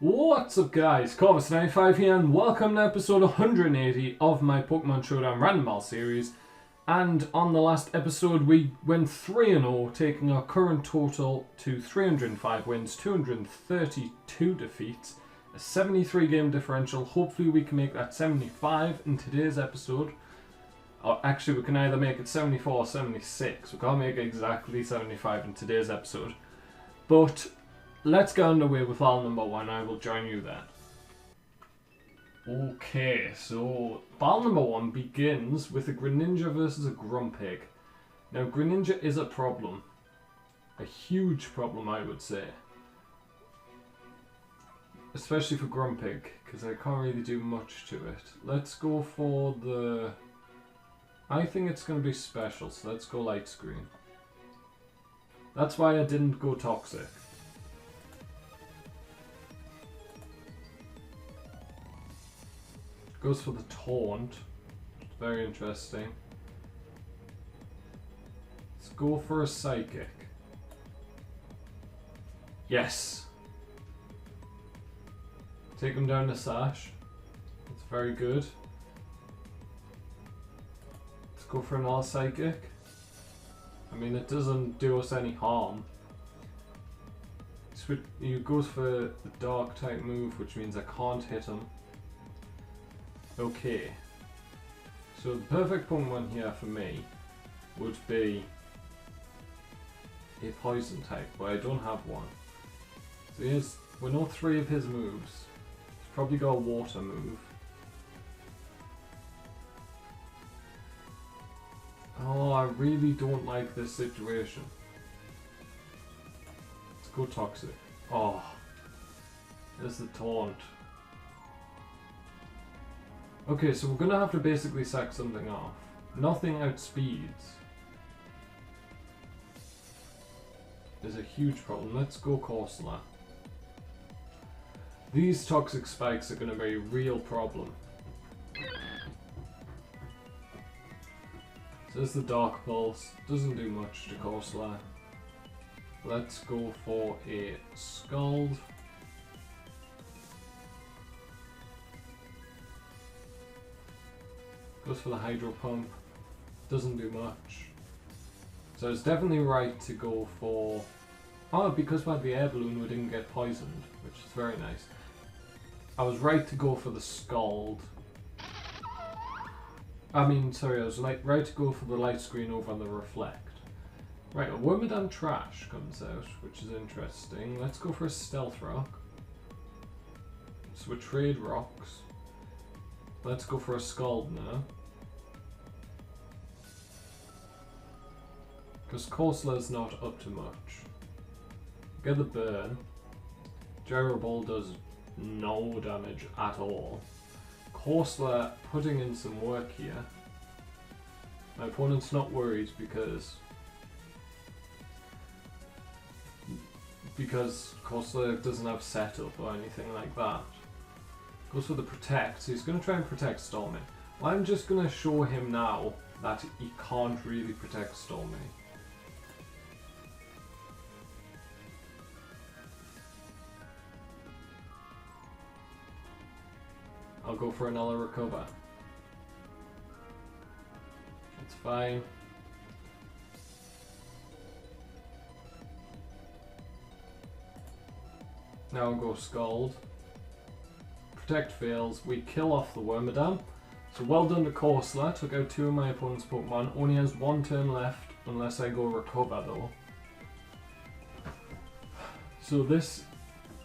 What's up guys, Corvus95 here and welcome to episode 180 of my Pokémon Showdown Random series. And on the last episode we went 3-0, taking our current total to 305 wins, 232 defeats, a 73 game differential. Hopefully we can make that 75 in today's episode. Or actually we can either make it 74 or 76, we can't make it exactly 75 in today's episode. But let's get underway with battle number 1. I will join you then. Okay, so battle number 1 begins with a Greninja versus a Grumpig. Now Greninja is a problem. A huge problem, I would say. Especially for Grumpig, because I can't really do much to it. Let's go for the... I think it's going to be special, so let's go light screen. That's why I didn't go toxic. Goes for the taunt. Very interesting. Let's go for a psychic. Yes! Take him down to Sash. That's very good. Let's go for another psychic. I mean, it doesn't do us any harm. He goes for the dark type move, which means I can't hit him. Okay, so the perfect Pokemon here for me would be a poison type, but I don't have one. So we know 3 of his moves. He's probably got a water move. Oh, I really don't like this situation. Let's go toxic. Oh, there's the taunt. Okay, so we're going to have to basically sack something off. Nothing outspeeds is a huge problem. Let's go Corsola. These toxic spikes are going to be a real problem. So there's the Dark Pulse. Doesn't do much to Corsola. Let's go for a Scald. Goes for the Hydro Pump. Doesn't do much. So it's definitely right to go for... Oh, because we had the Air Balloon we didn't get poisoned, which is very nice. I was right to go for the Scald. I was right to go for the Light Screen over the Reflect. Right, a Wormadam Trash comes out, which is interesting. Let's go for a Stealth Rock. So we trade rocks. Let's go for a Scald now. Because Corsola's not up to much. Get the burn. Gyro Ball does no damage at all. Corsola putting in some work here. My opponent's not worried because Corsola doesn't have setup or anything like that. Goes for the Protect, so he's going to try and protect Stormy. Well, I'm just going to show him now that he can't really protect Stormy. I'll go for another Recover. It's fine. Now I'll go Scald. Protect fails, we kill off the Wormadam. So well done to Corsola, took out 2 of my opponent's Pokemon. Only has 1 turn left, unless I go Recover though. So this,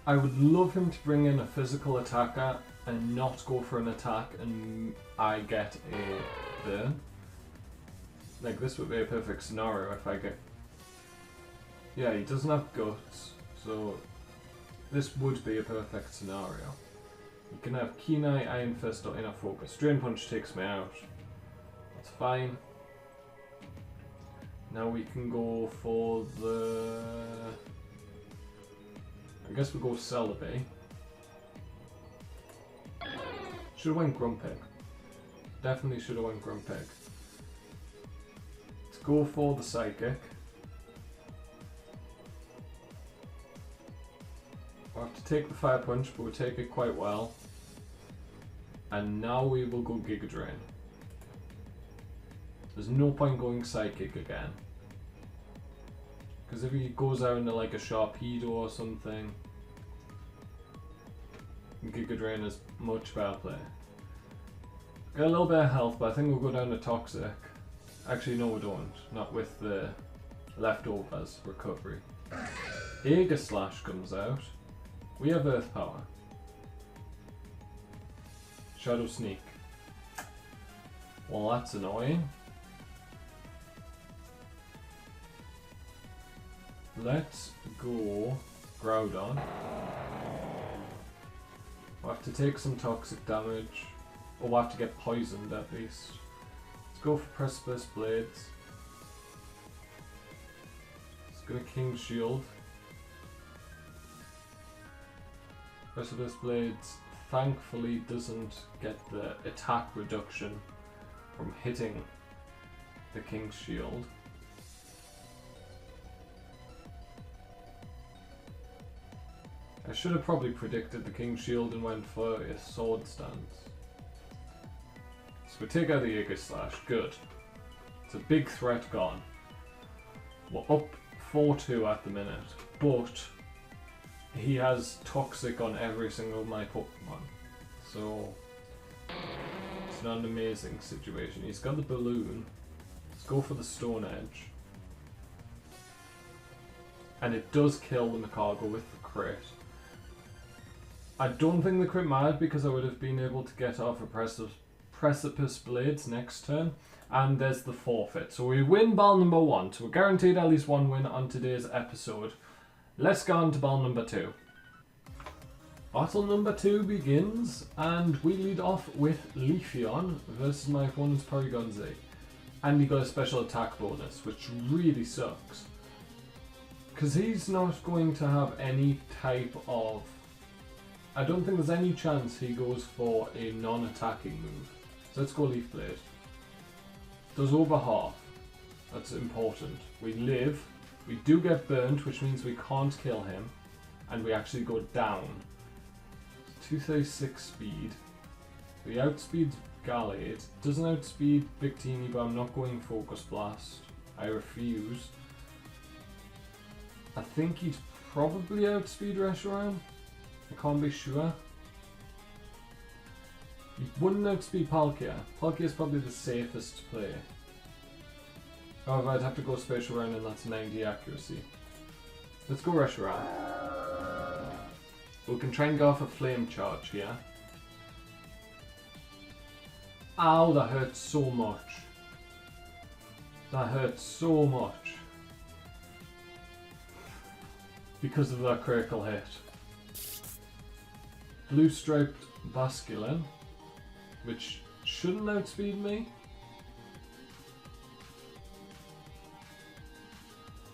I would love him to bring in a physical attacker and not go for an attack and I get a burn. Like this would be a perfect scenario if I get... Yeah, he doesn't have guts, so this would be a perfect scenario. You can have Keen Eye, Iron Fist or Inner Focus. Drain Punch takes me out. That's fine. Now we can go for the... I guess we'll go Celebi. Should have went Grumpig. Definitely should have went Grumpig. Let's go for the Psychic. We'll have to take the Fire Punch, but we'll take it quite well. And now we will go Giga Drain. There's no point going Psychic again. Because if he goes out into like a Sharpedo or something, Giga Drain is much better play. Got a little bit of health, but I think we'll go down to Toxic. Actually, no, we don't. Not with the leftovers recovery. Aegis Slash comes out. We have Earth Power. Shadow Sneak. Well, that's annoying. Let's go Groudon. We'll have to take some toxic damage. Or we'll have to get poisoned at least. Let's go for Precipice Blades. Let's go to King Shield. Precipice Blades thankfully doesn't get the attack reduction from hitting the King's Shield. I should have probably predicted the King's Shield and went for a Sword Stance. So we take out the Aegis Slash, good. It's a big threat gone. We're up 4-2 at the minute, but he has Toxic on every single of my Pokemon. So it's not an amazing situation. He's got the Balloon. Let's go for the Stone Edge. And it does kill the Macargo with the crit. I don't think the crit mattered because I would have been able to get off a Precipice Blades next turn. And there's the forfeit. So we win battle number 1. So we're guaranteed at least one win on today's episode. Let's go on to battle number 2. Battle number 2 begins, and we lead off with Leafeon versus my opponent's Porygon-Z. And he got a special attack bonus, which really sucks. Because he's not going to have any type of... I don't think there's any chance he goes for a non-attacking move. So let's go Leaf Blade. Does over half. That's important. We live. We do get burnt, which means we can't kill him. And we actually go down. 236 speed. We outspeed Gallade. Doesn't outspeed Victini, but I'm not going Focus Blast. I refuse. I think he'd probably outspeed Reshiram. I can't be sure. He wouldn't outspeed Palkia. Palkia is probably the safest play. However, I'd have to go Spatial Round, and that's 90 accuracy. Let's go Reshiram. We can try and go off a Flame Charge here. Ow, that hurts so much. That hurts so much. Because of that critical hit. Blue Striped Basculin, which shouldn't outspeed me.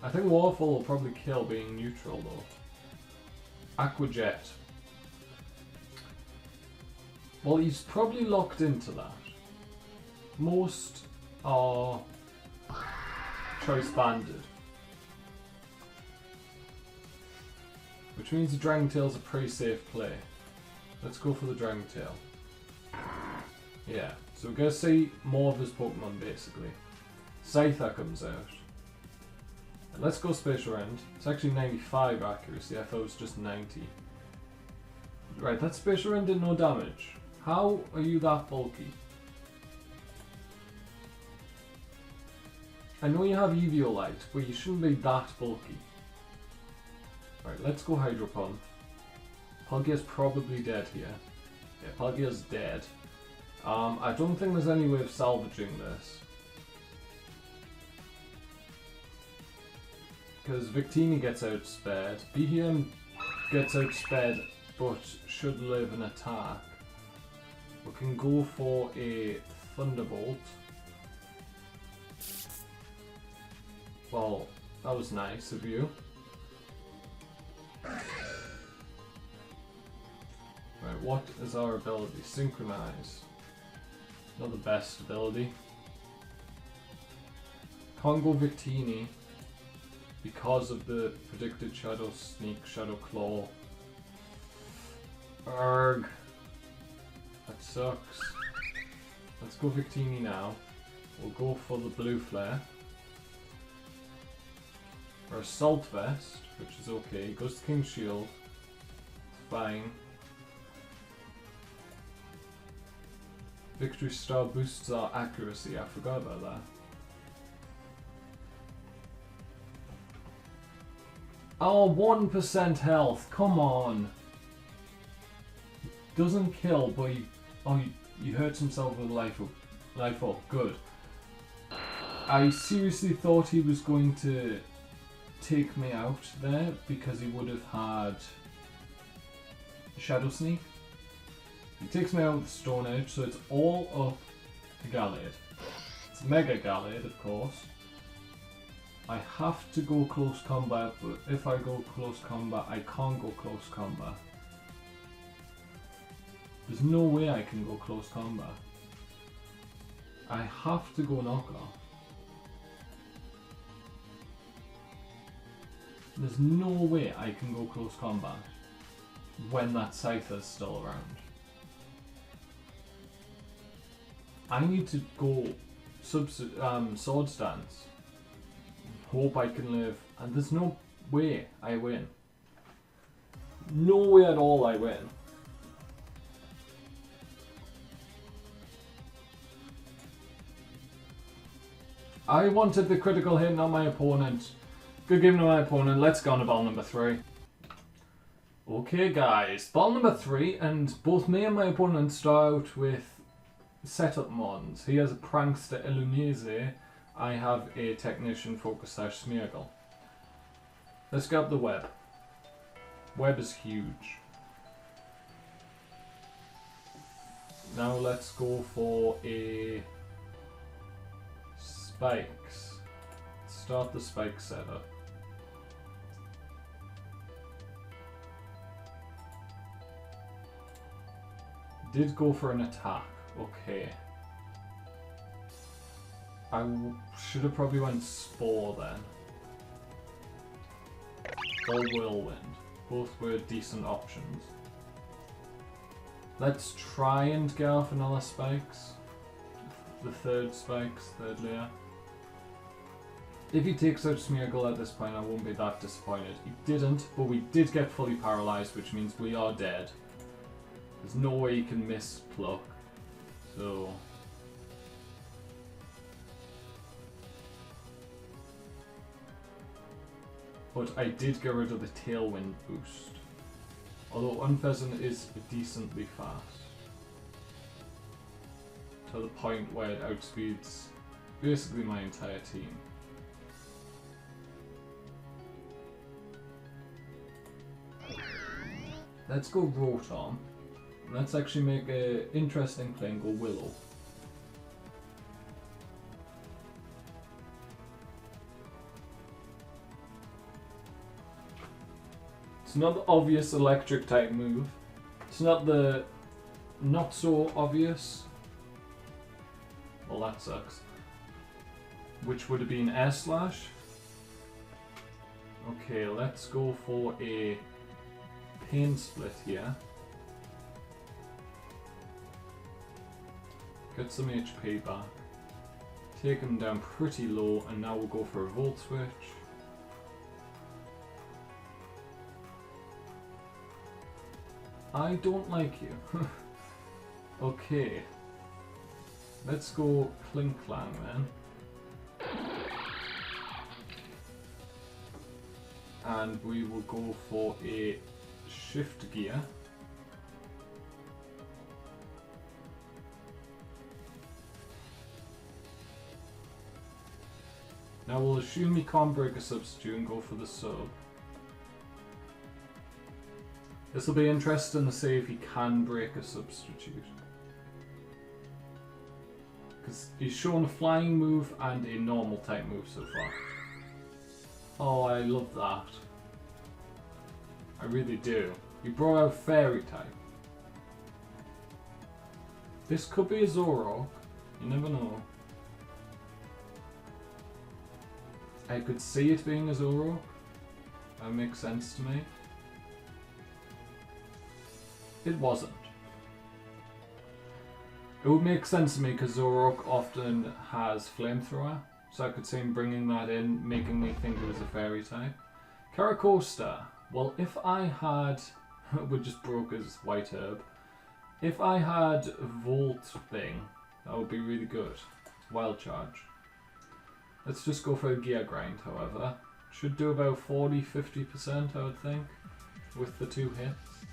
I think Waterfall will probably kill being neutral though. Aqua Jet. Well, he's probably locked into that. Most are choice banded. Which means the Dragon Tail's a pretty safe play. Let's go for the Dragon Tail. Yeah, so we're going to see more of his Pokemon basically. Scyther comes out. Let's go Spatial Rend. It's actually 95 accuracy, I thought it was just 90. Right, that Spatial Rend did no damage. How are you that bulky? I know you have Eviolite, but you shouldn't be that bulky. Right, let's go Hydro Pump. Palkia's probably dead here. Yeah, Palkia's dead. I don't think there's any way of salvaging this. Because Victini gets outspared. BHM gets outspared but should live an attack. We can go for a Thunderbolt. Well, that was nice of you. Right, what is our ability? Synchronize. Not the best ability. Can't go Victini because of the predicted Shadow Sneak, Shadow Claw. Arg. That sucks. Let's go Victini now. We'll go for the blue flare. Or Assault Vest, which is okay. Goes to King's Shield. Fine. Victory Star boosts our accuracy. I forgot about that. Oh, 1% health. Come on. Doesn't kill, but he hurts himself with life up. Good. I seriously thought he was going to take me out there because he would have had Shadow Sneak. He takes me out with Stone Edge, so it's all up to Gallade. It's Mega Gallade, of course. I have to go close combat, but if I go close combat, I can't go close combat. There's no way I can go close combat. I have to go knockoff. There's no way I can go close combat when that Scyther's still around. I need to go Sword Stance. Hope I can live, and there's no way I win. No way at all I win. I wanted the critical hit, not my opponent. Good game to my opponent. Let's go on to ball number 3. Okay guys, ball number 3, and both me and my opponent start out with setup mons. He has a Prankster Illumise. I have a Technician Focus Sash Smeargle. Let's grab the web. Web is huge. Now let's go for a spikes. Start the spike setup. Did go for an attack. Okay. I should have probably went Spore then. Or Whirlwind. Both were decent options. Let's try and get off another spikes. The third spikes, third layer. If he takes out Smeargle at this point, I won't be that disappointed. He didn't, but we did get fully paralyzed, which means we are dead. There's no way he can miss Pluck. So... but I did get rid of the Tailwind boost. Although Unpheasant is decently fast. To the point where it outspeeds basically my entire team. Let's go Rotom. Let's actually make an interesting play and go Willow. It's not the obvious electric type move. It's not the not so obvious. Well, that sucks. Which would have been Air Slash. Okay, let's go for a Pain Split here. Get some HP back. Take him down pretty low, and now we'll go for a Volt Switch. I don't like you. Okay. Let's go Clink Clang then. And we will go for a Shift Gear. Now we'll assume he can't break a substitute and go for the sub. This will be interesting to see if he can break a substitute. Because he's shown a flying move and a normal type move so far. Oh, I love that. I really do. He brought out Fairy type. This could be a Zoroark. You never know. I could see it being a Zoroark. That makes sense to me. it wasn't. It would make sense to me because Zoroark often has Flamethrower, so I could see him bringing that in, making me think it was a fairy type. Caracosta. Well, if I had... we just broke his white herb. If I had Volt thing, that would be really good. Wild Charge. Let's just go for a Gear Grind, however. Should do about 40-50%, I would think, with the 2 hits.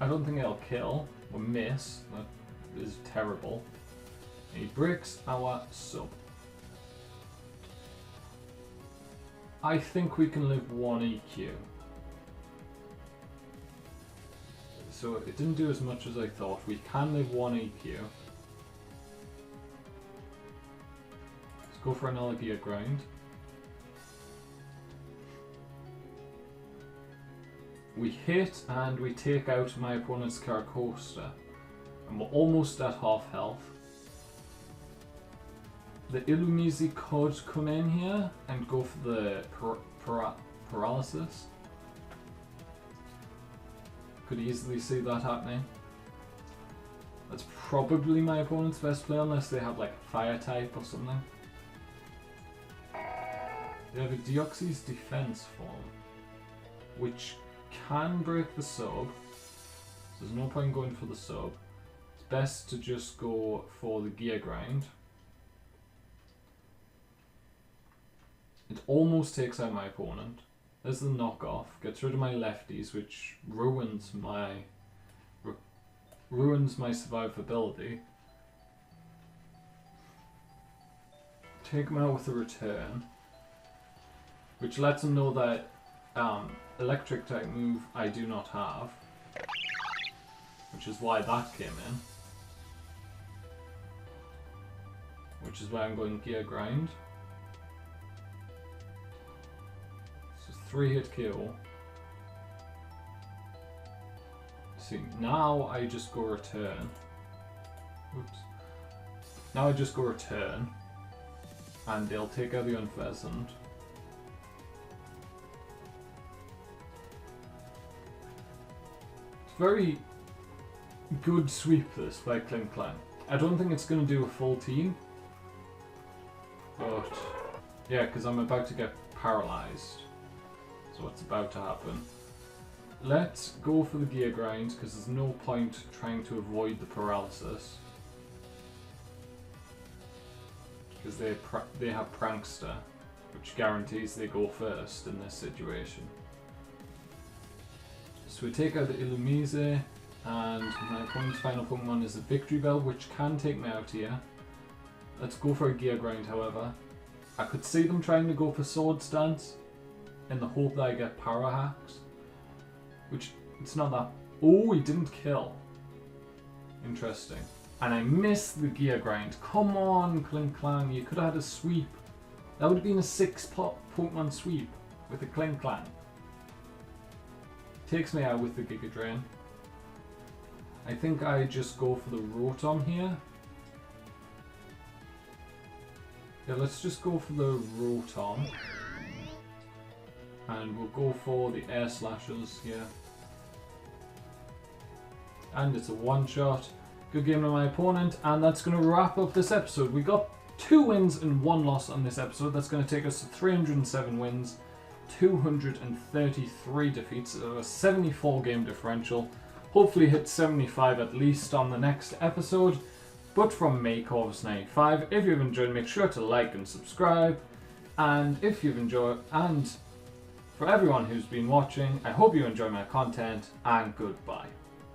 I don't think it'll kill or miss. That is terrible. He breaks our sub. I think we can live 1 EQ. So it didn't do as much as I thought. We can live 1 EQ. Let's go for another Gear Grind. We hit and we take out my opponent's Caracosta. And we're almost at half health. The Illumise could come in here and go for the paralysis. Could easily see that happening. That's probably my opponent's best play unless they have like a fire type or something. They have a Deoxys defense form, which can break the sub. There's no point going for the sub. It's best to just go for the Gear Grind. It almost takes out my opponent. There's the knockoff. Gets rid of my lefties, which ruins my survivability. Take him out with a return, which lets him know that electric type move I do not have, which is why that came in. Which is why I'm going Gear Grind. 3-hit KO. See, now I just go return. Oops. Now I just go return, and they'll take out the Unpheasant. It's very good sweep this by Clink Clang. I don't think it's going to do a full team, but yeah, because I'm about to get paralyzed. What's about to happen. Let's go for the Gear Grind because there's no point trying to avoid the paralysis, because they have Prankster, which guarantees they go first in this situation. So we take out the Illumise, and my opponent's final Pokemon is the Victory Bell, which can take me out here. Let's go for a Gear Grind, however. I could see them trying to go for Sword Stance in the hope that I get Power Hacks, which it's not that. Oh, he didn't kill. Interesting. And I missed the Gear Grind. Come on, Clink Clang, you could have had a sweep. That would have been a 6-Pokemon sweep with a Clink Clang. Takes me out with the Giga Drain. I think I just go for the Rotom here. Yeah, let's just go for the Rotom. And we'll go for the Air Slashes here. And it's a one-shot. Good game to my opponent, and that's going to wrap up this episode. We got 2 wins and 1 loss on this episode. That's going to take us to 307 wins, 233 defeats, a 74 game differential. Hopefully hit 75 at least on the next episode. But from me, Corvus95, if you've enjoyed, make sure to like and subscribe. And if you've enjoyed, and for everyone who's been watching, I hope you enjoy my content, and goodbye.